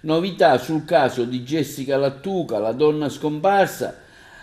Novità sul caso di Jessica Lattuca, la donna scomparsa.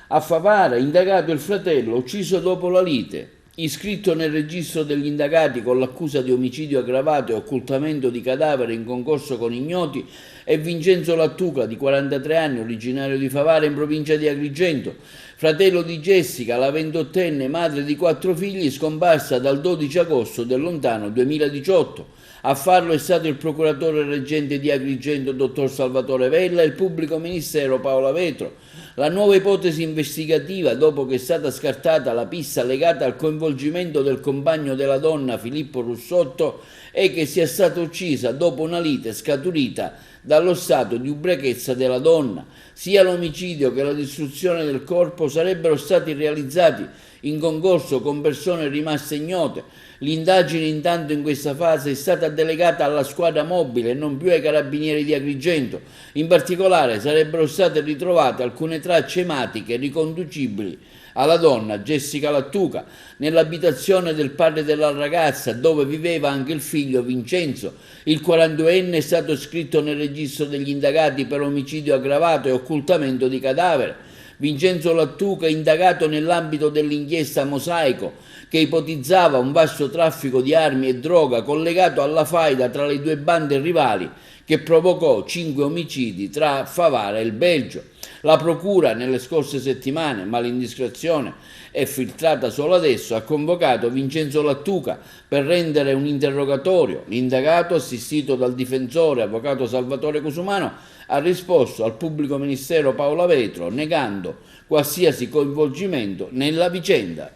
A Favara, indagato il fratello, ucciso dopo la lite. Iscritto nel registro degli indagati con l'accusa di omicidio aggravato e occultamento di cadavere in concorso con ignoti è Vincenzo Lattuca, di 43 anni, originario di Favara in provincia di Agrigento, fratello di Jessica, la 28enne, madre di 4 figli, scomparsa dal 12 agosto del lontano 2018. A farlo è stato il procuratore reggente di Agrigento, dottor Salvatore Vella, e il pubblico ministero Paola Vetro. La nuova ipotesi investigativa, dopo che è stata scartata la pista legata al coinvolgimento del compagno della donna Filippo Russotto, è che sia stata uccisa dopo una lite scaturita dallo stato di ubriachezza della donna. Sia l'omicidio che la distruzione del corpo sarebbero stati realizzati in concorso con persone rimaste ignote. L'indagine intanto in questa fase è stata delegata alla squadra mobile e non più ai carabinieri di Agrigento. In particolare sarebbero state ritrovate alcune tracce ematiche riconducibili alla donna Jessica Lattuca nell'abitazione del padre della ragazza, dove viveva anche il figlio Vincenzo. Il 42enne è stato iscritto nel registro degli indagati per omicidio aggravato e occultamento di cadavere. Vincenzo Lattuca, indagato nell'ambito dell'inchiesta Mosaico, che ipotizzava un vasto traffico di armi e droga collegato alla faida tra le due bande rivali che provocò 5 omicidi tra Favara e il Belgio. La procura nelle scorse settimane, ma l'indiscrezione è filtrata solo adesso, ha convocato Vincenzo Lattuca per rendere un interrogatorio. L'indagato, assistito dal difensore avvocato Salvatore Cusumano, ha risposto al pubblico ministero Paola Vetro negando qualsiasi coinvolgimento nella vicenda.